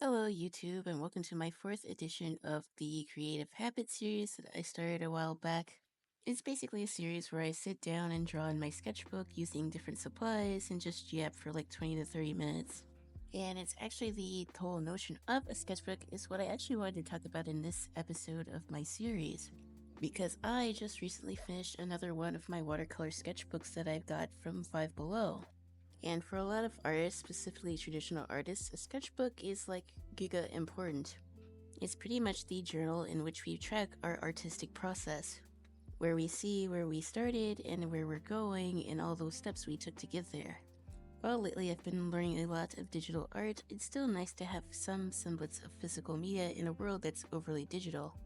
Hello, YouTube, and welcome to my fourth edition of the Creative Habit series that I started a while back. It's basically a series where I sit down and draw in my sketchbook using different supplies and just yap for like 20 to 30 minutes. And it's actually the whole notion of a sketchbook is what I actually wanted to talk about in this episode of my series. Because I just recently finished another one of my watercolor sketchbooks that I've got from Five Below. And for a lot of artists, specifically traditional artists, a sketchbook is like giga important. It's pretty much the journal in which we track our artistic process, where we see where we started and where we're going and all those steps we took to get there. While lately I've been learning a lot of digital art, it's still nice to have some semblance of physical media in a world that's overly digital.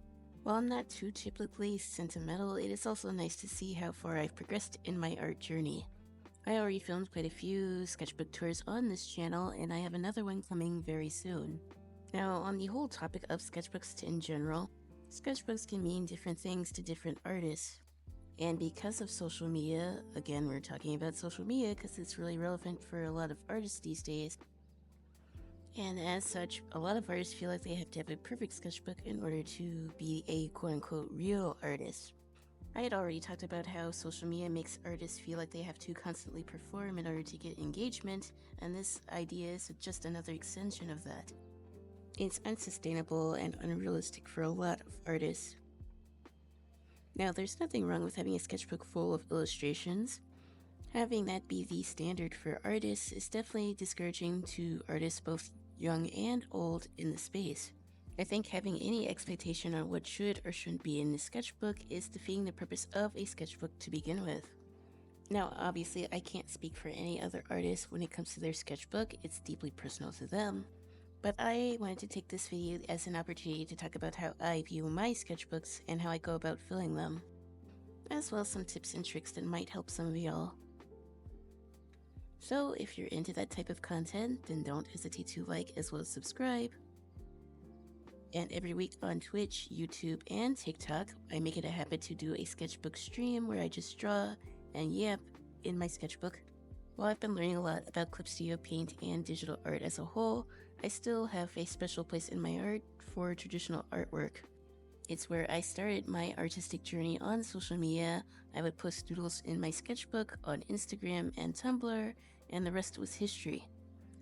While I'm not too typically sentimental, it is also nice to see how far I've progressed in my art journey. I already filmed quite a few sketchbook tours on this channel, and I have another one coming very soon. Now, on the whole topic of sketchbooks in general, sketchbooks can mean different things to different artists. And because of social media, again, we're talking about social media because it's really relevant for a lot of artists these days. And as such, a lot of artists feel like they have to have a perfect sketchbook in order to be a quote-unquote real artist. I had already talked about how social media makes artists feel like they have to constantly perform in order to get engagement, and this idea is just another extension of that. It's unsustainable and unrealistic for a lot of artists. Now, there's nothing wrong with having a sketchbook full of illustrations. Having that be the standard for artists is definitely discouraging to artists both young and old in the space. I think having any expectation on what should or shouldn't be in the sketchbook is defeating the purpose of a sketchbook to begin with. Now, obviously, I can't speak for any other artist when it comes to their sketchbook, it's deeply personal to them. But I wanted to take this video as an opportunity to talk about how I view my sketchbooks and how I go about filling them, as well as some tips and tricks that might help some of y'all. So, if you're into that type of content, then don't hesitate to like as well as subscribe. And every week on Twitch, YouTube, and TikTok, I make it a habit to do a sketchbook stream where I just draw and yap in my sketchbook. While I've been learning a lot about Clip Studio Paint and digital art as a whole, I still have a special place in my art for traditional artwork. It's where I started my artistic journey on social media. I would post doodles in my sketchbook on Instagram and Tumblr, and the rest was history.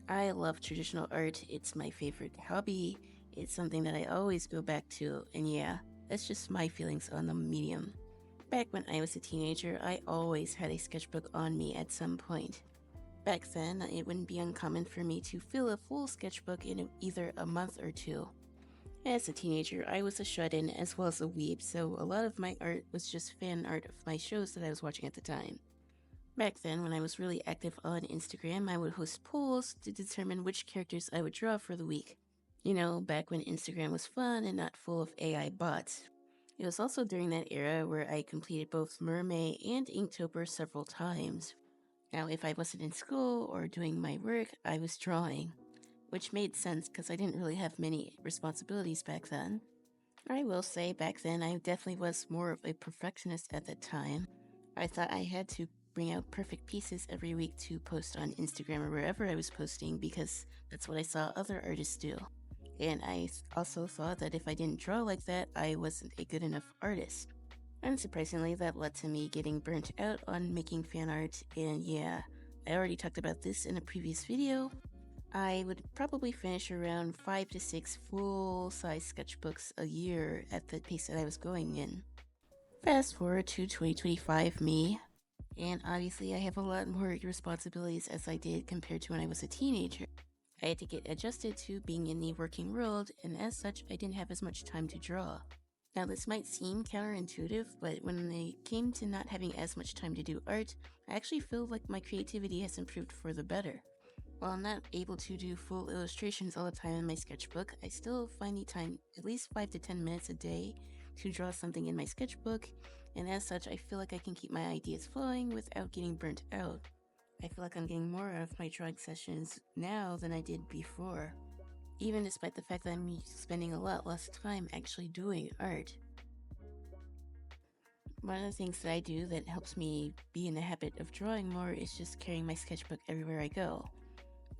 I love traditional art, it's my favorite hobby, it's something that I always go back to, and yeah, that's just my feelings on the medium. Back when I was a teenager, I always had a sketchbook on me at some point. Back then, it wouldn't be uncommon for me to fill a full sketchbook in either a month or two. As a teenager, I was a shut-in as well as a weeb, so a lot of my art was just fan art of my shows that I was watching at the time. Back then, when I was really active on Instagram, I would host polls to determine which characters I would draw for the week. You know, back when Instagram was fun and not full of AI bots. It was also during that era where I completed both Mermaid and Inktober several times. Now, if I wasn't in school or doing my work, I was drawing, which made sense because I didn't really have many responsibilities back then. I will say back then I definitely was more of a perfectionist at that time. I thought I had to bring out perfect pieces every week to post on Instagram or wherever I was posting because that's what I saw other artists do. And I also thought that if I didn't draw like that, I wasn't a good enough artist. Unsurprisingly, that led to me getting burnt out on making fan art, and yeah, I already talked about this in a previous video. I would probably finish around 5 to 6 full-size sketchbooks a year at the pace that I was going in. Fast forward to 2025 me, and obviously I have a lot more responsibilities as I did compared to when I was a teenager. I had to get adjusted to being in the working world, and as such, I didn't have as much time to draw. Now this might seem counterintuitive, but when it came to not having as much time to do art, I actually feel like my creativity has improved for the better. While I'm not able to do full illustrations all the time in my sketchbook, I still find the time, at least 5 to 10 minutes a day, to draw something in my sketchbook, and as such, I feel like I can keep my ideas flowing without getting burnt out. I feel like I'm getting more out of my drawing sessions now than I did before, even despite the fact that I'm spending a lot less time actually doing art. One of the things that I do that helps me be in the habit of drawing more is just carrying my sketchbook everywhere I go.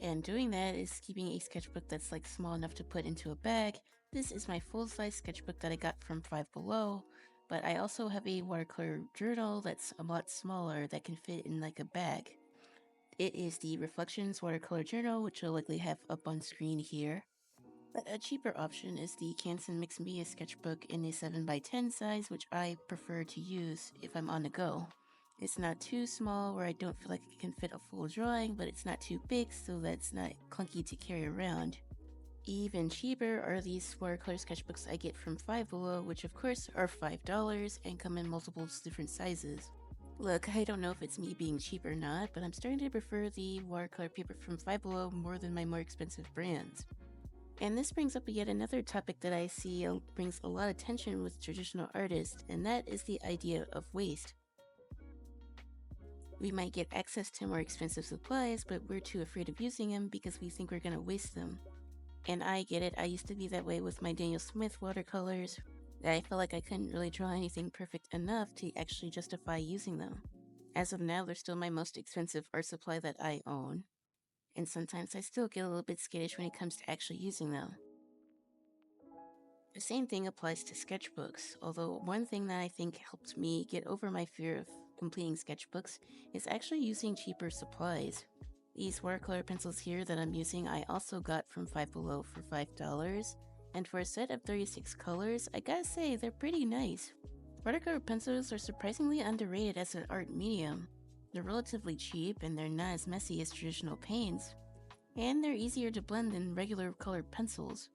And doing that is keeping a sketchbook that's like small enough to put into a bag. This is my full-size sketchbook that I got from Five Below, but I also have a watercolor journal that's a lot smaller that can fit in like a bag. It is the Reflections watercolor journal, which you'll likely have up on screen here. But a cheaper option is the Canson Mixed Media sketchbook in a 7x10 size, which I prefer to use if I'm on the go. It's not too small where I don't feel like it can fit a full drawing, but it's not too big so that it's not clunky to carry around. Even cheaper are these watercolor sketchbooks I get from Five Below, which of course are $5 and come in multiple different sizes. Look, I don't know if it's me being cheap or not, but I'm starting to prefer the watercolor paper from Five Below more than my more expensive brands. And this brings up yet another topic that I see brings a lot of tension with traditional artists, and that is the idea of waste. We might get access to more expensive supplies, but we're too afraid of using them because we think we're going to waste them. And I get it, I used to be that way with my Daniel Smith watercolors. I felt like I couldn't really draw anything perfect enough to actually justify using them. As of now, they're still my most expensive art supply that I own, and sometimes I still get a little bit skittish when it comes to actually using them. The same thing applies to sketchbooks, although one thing that I think helped me get over my fear of completing sketchbooks is actually using cheaper supplies. These watercolor pencils here that I'm using I also got from Five Below for $5, and for a set of 36 colors, I gotta say they're pretty nice. Watercolor pencils are surprisingly underrated as an art medium. They're relatively cheap and they're not as messy as traditional paints, and they're easier to blend than regular colored pencils.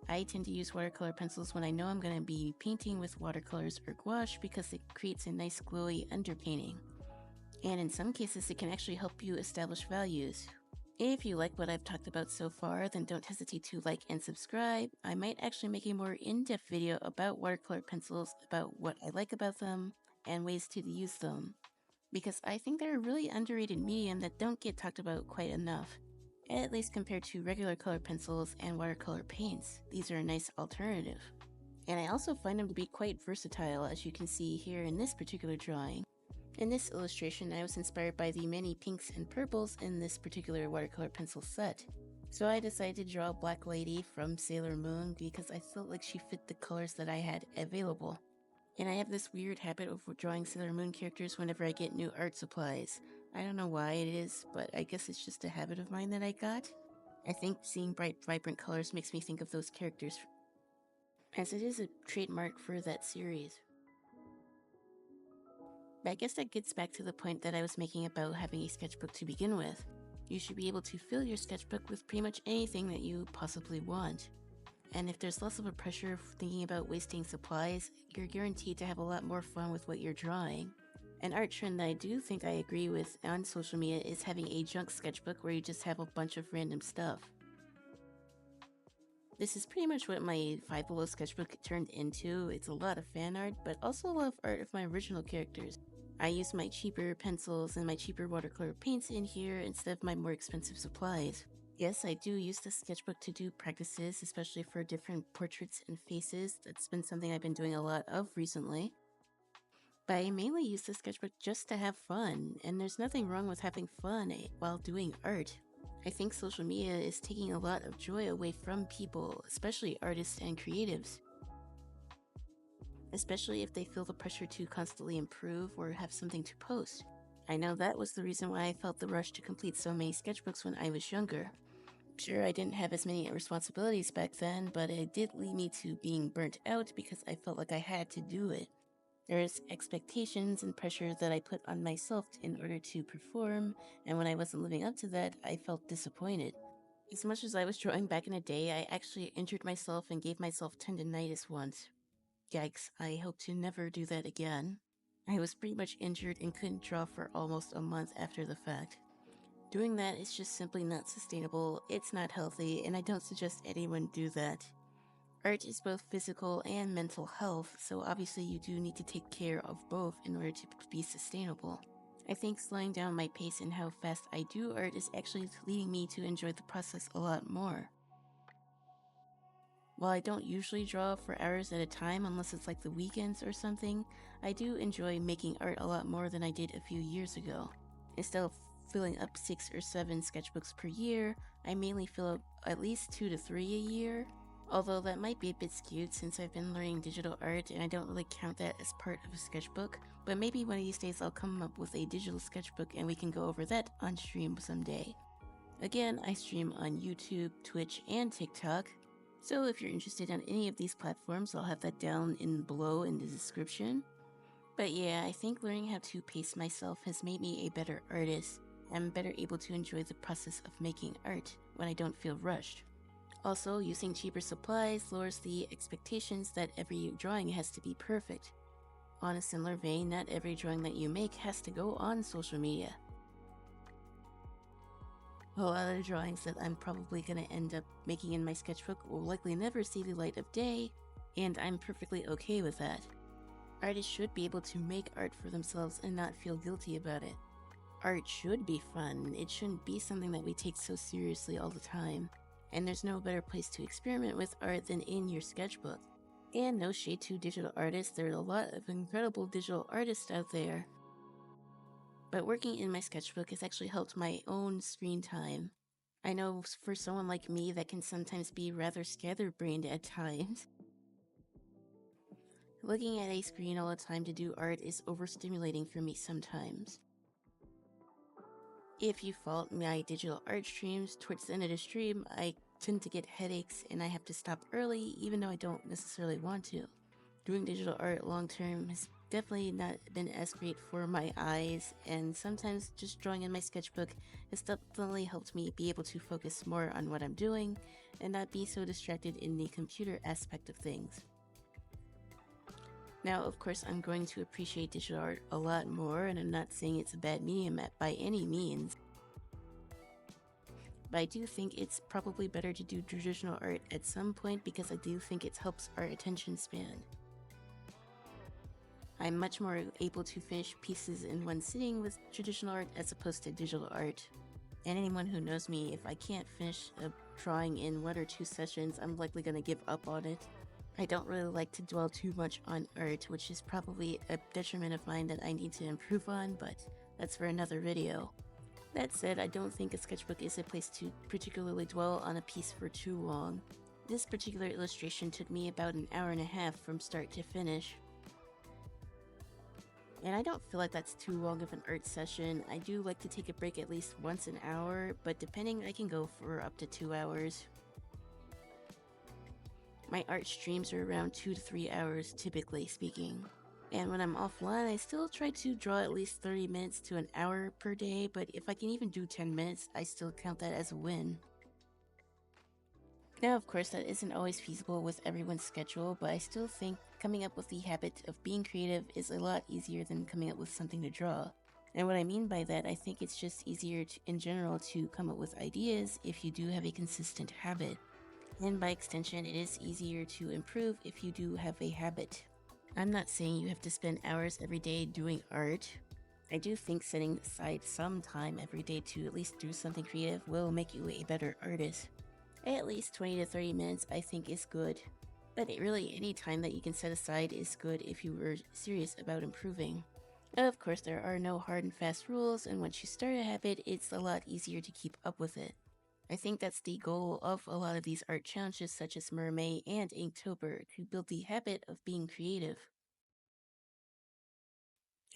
I tend to use watercolor pencils when I know I'm going to be painting with watercolors or gouache because it creates a nice glowy underpainting. And in some cases, it can actually help you establish values. If you like what I've talked about so far, then don't hesitate to like and subscribe. I might actually make a more in-depth video about watercolor pencils, about what I like about them, and ways to use them, because I think they're a really underrated medium that don't get talked about quite enough. At least compared to regular color pencils and watercolor paints, these are a nice alternative. And I also find them to be quite versatile, as you can see here in this particular drawing. In this illustration, I was inspired by the many pinks and purples in this particular watercolor pencil set. So I decided to draw Black Lady from Sailor Moon because I felt like she fit the colors that I had available. And I have this weird habit of drawing Sailor Moon characters whenever I get new art supplies. I don't know why it is, but I guess it's just a habit of mine that I got. I think seeing bright, vibrant colors makes me think of those characters, as it is a trademark for that series. But I guess that gets back to the point that I was making about having a sketchbook to begin with. You should be able to fill your sketchbook with pretty much anything that you possibly want. And if there's less of a pressure of thinking about wasting supplies, you're guaranteed to have a lot more fun with what you're drawing. An art trend that I do think I agree with on social media is having a junk sketchbook where you just have a bunch of random stuff. This is pretty much what my Five Below sketchbook turned into. It's a lot of fan art, but also a lot of art of my original characters. I use my cheaper pencils and my cheaper watercolor paints in here instead of my more expensive supplies. Yes, I do use the sketchbook to do practices, especially for different portraits and faces. That's been something I've been doing a lot of recently. But I mainly use the sketchbook just to have fun, and there's nothing wrong with having fun while doing art. I think social media is taking a lot of joy away from people, especially artists and creatives. Especially if they feel the pressure to constantly improve or have something to post. I know that was the reason why I felt the rush to complete so many sketchbooks when I was younger. Sure, I didn't have as many responsibilities back then, but it did lead me to being burnt out because I felt like I had to do it. There's expectations and pressure that I put on myself in order to perform, and when I wasn't living up to that, I felt disappointed. As much as I was drawing back in the day, I actually injured myself and gave myself tendinitis once. Yikes, I hope to never do that again. I was pretty much injured and couldn't draw for almost a month after the fact. Doing that is just simply not sustainable, it's not healthy, and I don't suggest anyone do that. Art is both physical and mental health, so obviously you do need to take care of both in order to be sustainable. I think slowing down my pace and how fast I do art is actually leading me to enjoy the process a lot more. While I don't usually draw for hours at a time unless it's like the weekends or something, I do enjoy making art a lot more than I did a few years ago. Instead of filling up 6 or 7 sketchbooks per year. I mainly fill up at least 2 to 3 a year. Although that might be a bit skewed since I've been learning digital art and I don't really count that as part of a sketchbook. But maybe one of these days I'll come up with a digital sketchbook and we can go over that on stream someday. Again, I stream on YouTube, Twitch, and TikTok. So if you're interested in any of these platforms, I'll have that down below in the description. But yeah, I think learning how to pace myself has made me a better artist. I'm better able to enjoy the process of making art when I don't feel rushed. Also, using cheaper supplies lowers the expectations that every drawing has to be perfect. On a similar vein, not every drawing that you make has to go on social media. A lot of the drawings that I'm probably going to end up making in my sketchbook will likely never see the light of day, and I'm perfectly okay with that. Artists should be able to make art for themselves and not feel guilty about it. Art should be fun. It shouldn't be something that we take so seriously all the time. And there's no better place to experiment with art than in your sketchbook. And no shade to digital artists, there are a lot of incredible digital artists out there. But working in my sketchbook has actually helped my own screen time. I know for someone like me that can sometimes be rather scatterbrained at times. Looking at a screen all the time to do art is overstimulating for me sometimes. If you follow my digital art streams, towards the end of the stream, I tend to get headaches and I have to stop early even though I don't necessarily want to. Doing digital art long term has definitely not been as great for my eyes, and sometimes just drawing in my sketchbook has definitely helped me be able to focus more on what I'm doing and not be so distracted in the computer aspect of things. Now, of course, I'm going to appreciate digital art a lot more, and I'm not saying it's a bad medium by any means. But I do think it's probably better to do traditional art at some point because I do think it helps our attention span. I'm much more able to finish pieces in one sitting with traditional art as opposed to digital art. And anyone who knows me, if I can't finish a drawing in 1 or 2 sessions, I'm likely going to give up on it. I don't really like to dwell too much on art, which is probably a detriment of mine that I need to improve on, but that's for another video. That said, I don't think a sketchbook is a place to particularly dwell on a piece for too long. This particular illustration took me about an hour and a half from start to finish. And I don't feel like that's too long of an art session. I do like to take a break at least once an hour, but depending, I can go for up to 2 hours. My art streams are around 2 to 3 hours, typically speaking. And when I'm offline, I still try to draw at least 30 minutes to an hour per day, but if I can even do 10 minutes, I still count that as a win. Now, of course, that isn't always feasible with everyone's schedule, but I still think coming up with the habit of being creative is a lot easier than coming up with something to draw. And what I mean by that, I think it's just easier in general to come up with ideas if you do have a consistent habit. And by extension, it is easier to improve if you do have a habit. I'm not saying you have to spend hours every day doing art. I do think setting aside some time every day to at least do something creative will make you a better artist. At least 20 to 30 minutes I think is good. But really any time that you can set aside is good if you were serious about improving. Of course, there are no hard and fast rules, and once you start a habit, it's a lot easier to keep up with it. I think that's the goal of a lot of these art challenges such as Mermaid and Inktober, to build the habit of being creative.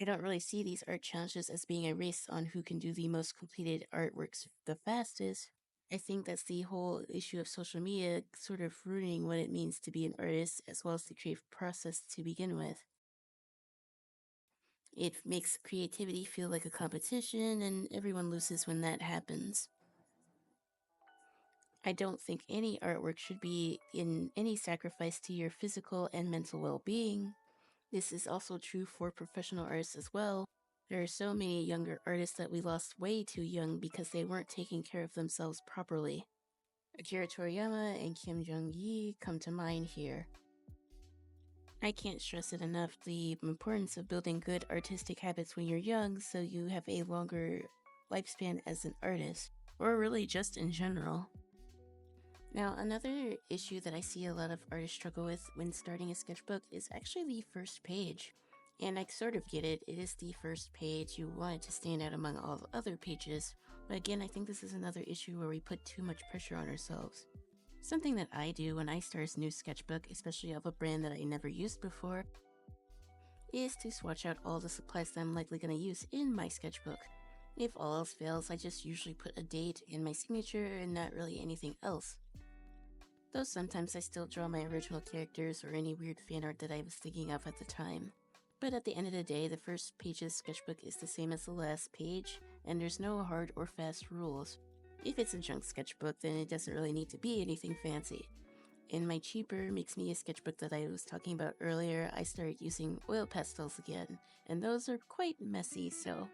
I don't really see these art challenges as being a race on who can do the most completed artworks the fastest. I think that's the whole issue of social media sort of ruining what it means to be an artist as well as the creative process to begin with. It makes creativity feel like a competition, and everyone loses when that happens. I don't think any artwork should be in any sacrifice to your physical and mental well-being. This is also true for professional artists as well. There are so many younger artists that we lost way too young because they weren't taking care of themselves properly. Akira Toriyama and Kim Jong-gi come to mind here. I can't stress it enough, the importance of building good artistic habits when you're young so you have a longer lifespan as an artist, or really just in general. Now, another issue that I see a lot of artists struggle with when starting a sketchbook is actually the first page. And I sort of get it. It is the first page. You want it to stand out among all the other pages. But again, I think this is another issue where we put too much pressure on ourselves. Something that I do when I start a new sketchbook, especially of a brand that I never used before, is to swatch out all the supplies that I'm likely going to use in my sketchbook. If all else fails, I just usually put a date and my signature and not really anything else. Though sometimes I still draw my original characters or any weird fan art that I was thinking of at the time. But at the end of the day, the first page's sketchbook is the same as the last page, and there's no hard or fast rules. If it's a junk sketchbook, then it doesn't really need to be anything fancy. In my cheaper Makes Me a Sketchbook that I was talking about earlier, I started using oil pastels again, and those are quite messy, so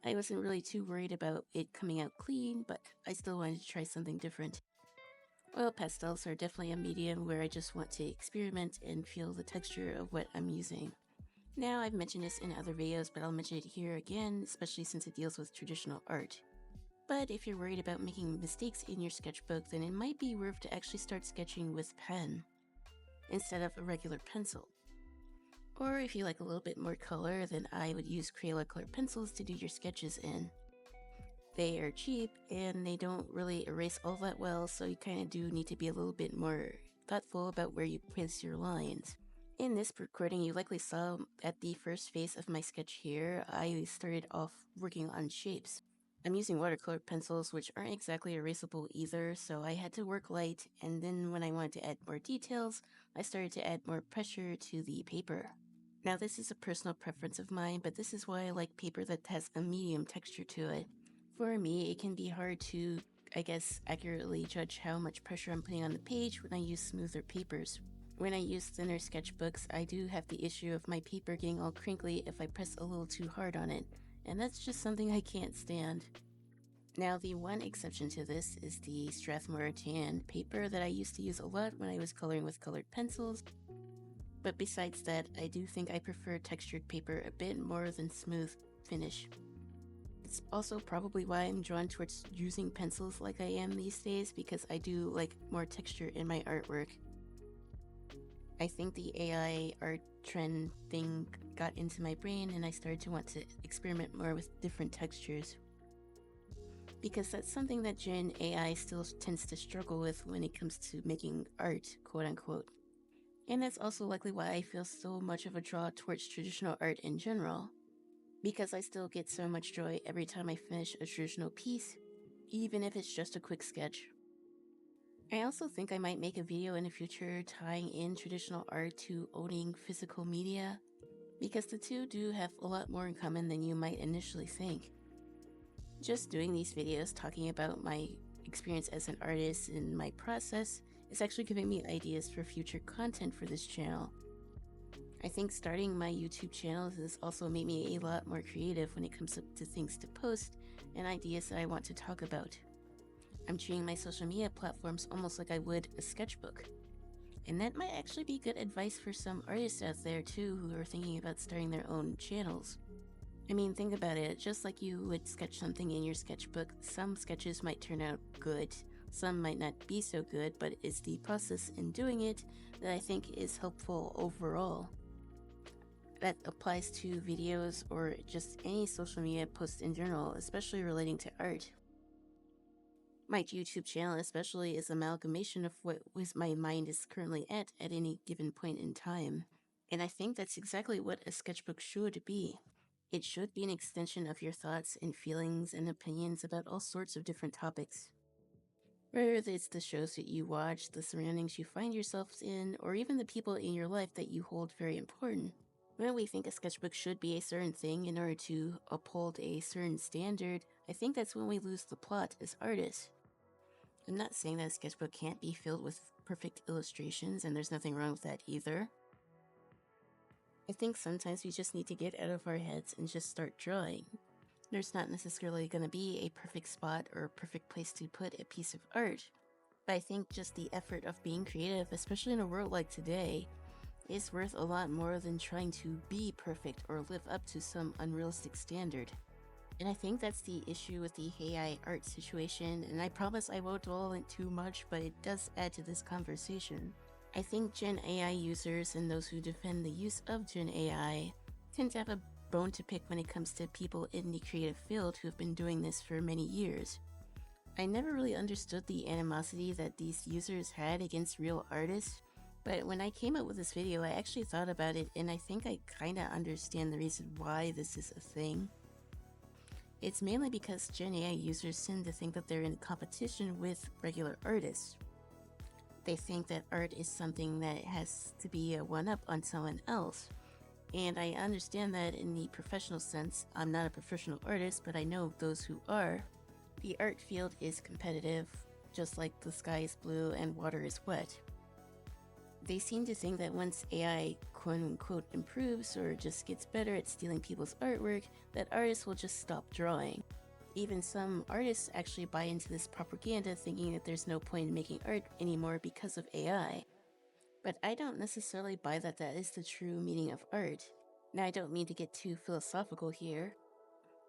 I wasn't really too worried about it coming out clean, but I still wanted to try something different. Oil pastels are definitely a medium where I just want to experiment and feel the texture of what I'm using. Now, I've mentioned this in other videos, but I'll mention it here again, especially since it deals with traditional art. But if you're worried about making mistakes in your sketchbook, then it might be worth to actually start sketching with pen instead of a regular pencil. Or if you like a little bit more color, then I would use Crayola color pencils to do your sketches in. They are cheap and they don't really erase all that well, so you kind of do need to be a little bit more thoughtful about where you place your lines. In this recording, you likely saw at the first phase of my sketch here, I started off working on shapes. I'm using watercolor pencils, which aren't exactly erasable either, so I had to work light, and then when I wanted to add more details, I started to add more pressure to the paper. Now this is a personal preference of mine, but this is why I like paper that has a medium texture to it. For me, it can be hard to, accurately judge how much pressure I'm putting on the page when I use smoother papers. When I use thinner sketchbooks, I do have the issue of my paper getting all crinkly if I press a little too hard on it, and that's just something I can't stand. Now, the one exception to this is the Strathmore tan paper that I used to use a lot when I was coloring with colored pencils, but besides that, I do think I prefer textured paper a bit more than smooth finish. It's also probably why I'm drawn towards using pencils like I am these days, because I do like more texture in my artwork. I think the AI art trend thing got into my brain and I started to want to experiment more with different textures. Because that's something that Gen AI still tends to struggle with when it comes to making art, quote unquote. And that's also likely why I feel so much of a draw towards traditional art in general. Because I still get so much joy every time I finish a traditional piece, even if it's just a quick sketch. I also think I might make a video in the future tying in traditional art to owning physical media, because the two do have a lot more in common than you might initially think. Just doing these videos talking about my experience as an artist and my process is actually giving me ideas for future content for this channel. I think starting my YouTube channel has also made me a lot more creative when it comes to things to post and ideas that I want to talk about. I'm treating my social media platforms almost like I would a sketchbook. And that might actually be good advice for some artists out there too who are thinking about starting their own channels. I mean, think about it, just like you would sketch something in your sketchbook, some sketches might turn out good, some might not be so good, but it's the process in doing it that I think is helpful overall. That applies to videos or just any social media post in general, especially relating to art. My YouTube channel especially is an amalgamation of what my mind is currently at any given point in time. And I think that's exactly what a sketchbook should be. It should be an extension of your thoughts and feelings and opinions about all sorts of different topics. Whether it's the shows that you watch, the surroundings you find yourselves in, or even the people in your life that you hold very important. When we think a sketchbook should be a certain thing in order to uphold a certain standard, I think that's when we lose the plot as artists. I'm not saying that a sketchbook can't be filled with perfect illustrations, and there's nothing wrong with that either. I think sometimes we just need to get out of our heads and just start drawing. There's not necessarily going to be a perfect spot or a perfect place to put a piece of art, but I think just the effort of being creative, especially in a world like today, is worth a lot more than trying to be perfect or live up to some unrealistic standard. And I think that's the issue with the AI art situation, and I promise I won't dwell on it too much, but it does add to this conversation. I think Gen AI users and those who defend the use of Gen AI tend to have a bone to pick when it comes to people in the creative field who have been doing this for many years. I never really understood the animosity that these users had against real artists, but when I came up with this video, I actually thought about it, and I think I kinda understand the reason why this is a thing. It's mainly because Gen AI users tend to think that they're in competition with regular artists. They think that art is something that has to be a one-up on someone else. And I understand that in the professional sense. I'm not a professional artist, but I know those who are. The art field is competitive, just like the sky is blue and water is wet. They seem to think that once AI quote-unquote improves or just gets better at stealing people's artwork, that artists will just stop drawing. Even some artists actually buy into this propaganda, thinking that there's no point in making art anymore because of AI. But I don't necessarily buy that that is the true meaning of art. Now, I don't mean to get too philosophical here,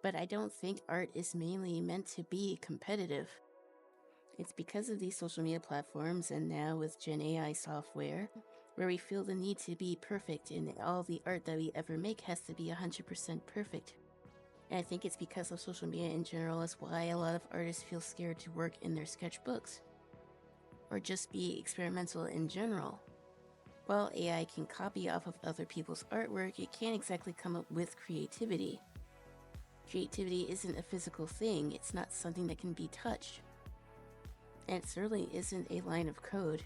but I don't think art is mainly meant to be competitive. It's because of these social media platforms and now with Gen AI software, where we feel the need to be perfect, and all the art that we ever make has to be 100% perfect. And I think it's because of social media in general is why a lot of artists feel scared to work in their sketchbooks, or just be experimental in general. While AI can copy off of other people's artwork, it can't exactly come up with creativity. Creativity isn't a physical thing, it's not something that can be touched. And it certainly isn't a line of code.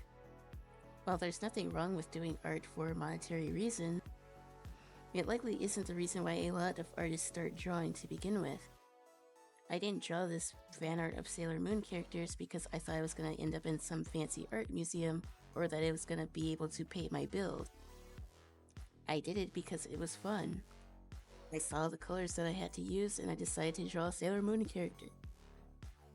While there's nothing wrong with doing art for a monetary reason, it likely isn't the reason why a lot of artists start drawing to begin with. I didn't draw this fan art of Sailor Moon characters because I thought I was going to end up in some fancy art museum or that it was going to be able to pay my bills. I did it because it was fun. I saw the colors that I had to use and I decided to draw a Sailor Moon character.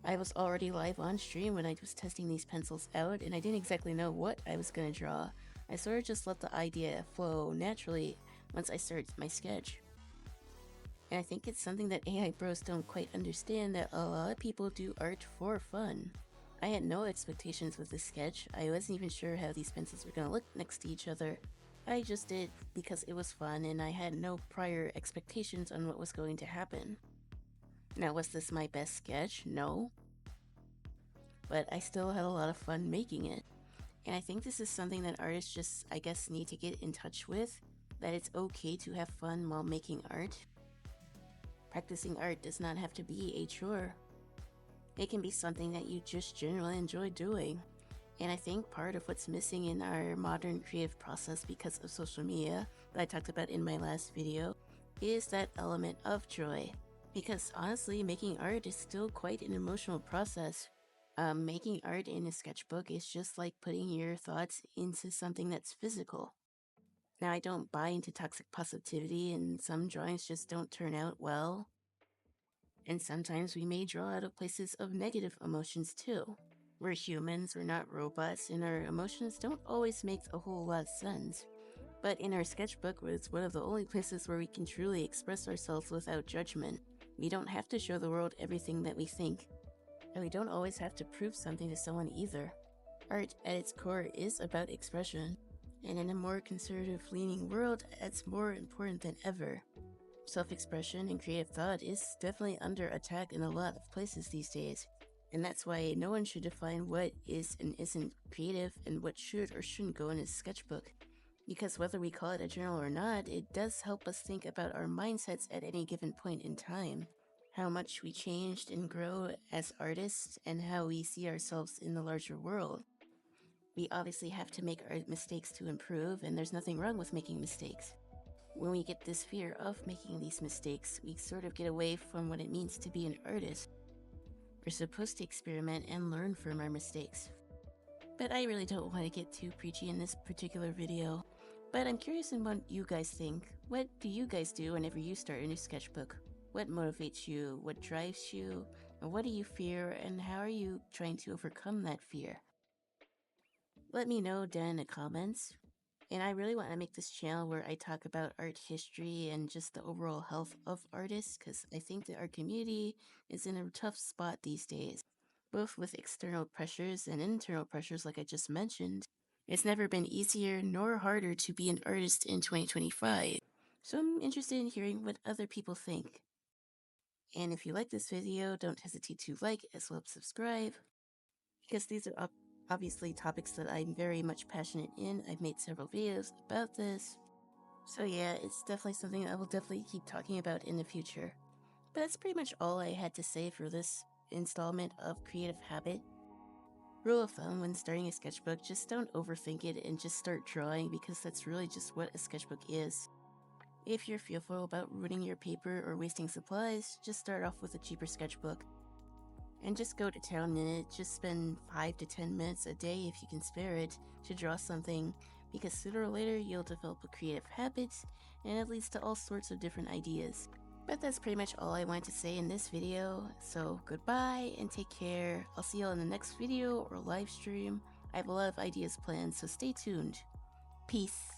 I was already live on stream when I was testing these pencils out, and I didn't exactly know what I was going to draw. I sort of just let the idea flow naturally once I started my sketch. And I think it's something that AI bros don't quite understand, that a lot of people do art for fun. I had no expectations with this sketch. I wasn't even sure how these pencils were going to look next to each other. I just did because it was fun and I had no prior expectations on what was going to happen. Now, was this my best sketch? No. But I still had a lot of fun making it. And I think this is something that artists just, I guess, need to get in touch with, that it's okay to have fun while making art. Practicing art does not have to be a chore. It can be something that you just generally enjoy doing. And I think part of what's missing in our modern creative process because of social media, that I talked about in my last video, is that element of joy. Because honestly, making art is still quite an emotional process. Making art in a sketchbook is just like putting your thoughts into something that's physical. Now, I don't buy into toxic positivity, and some drawings just don't turn out well. And sometimes we may draw out of places of negative emotions too. We're humans, we're not robots, and our emotions don't always make a whole lot of sense. But in our sketchbook, it's one of the only places where we can truly express ourselves without judgment. We don't have to show the world everything that we think. And we don't always have to prove something to someone either. Art, at its core, is about expression. And in a more conservative-leaning world, it's more important than ever. Self-expression and creative thought is definitely under attack in a lot of places these days. And that's why no one should define what is and isn't creative and what should or shouldn't go in a sketchbook. Because whether we call it a journal or not, it does help us think about our mindsets at any given point in time. How much we changed and grow as artists, and how we see ourselves in the larger world. We obviously have to make our mistakes to improve, and there's nothing wrong with making mistakes. When we get this fear of making these mistakes, we sort of get away from what it means to be an artist. We're supposed to experiment and learn from our mistakes. But I really don't want to get too preachy in this particular video. But I'm curious in what you guys think. What do you guys do whenever you start a new sketchbook? What motivates you? What drives you? And what do you fear? And how are you trying to overcome that fear? Let me know down in the comments. And I really want to make this channel where I talk about art history and just the overall health of artists, because I think that our community is in a tough spot these days, both with external pressures and internal pressures like I just mentioned. It's never been easier nor harder to be an artist in 2025. So I'm interested in hearing what other people think. And if you like this video, don't hesitate to like as well as subscribe, because these are obviously topics that I'm very much passionate in. I've made several videos about this. So yeah, it's definitely something I will definitely keep talking about in the future. But that's pretty much all I had to say for this installment of Creative Habit. Rule of thumb when starting a sketchbook, just don't overthink it and just start drawing, because that's really just what a sketchbook is. If you're fearful about ruining your paper or wasting supplies, just start off with a cheaper sketchbook. And just go to town in it. Just spend 5 to 10 minutes a day, if you can spare it, to draw something, because sooner or later you'll develop a creative habit, and it leads to all sorts of different ideas. But that's pretty much all I wanted to say in this video, so goodbye and take care. I'll see you all in the next video or live stream. I have a lot of ideas planned, so stay tuned. Peace.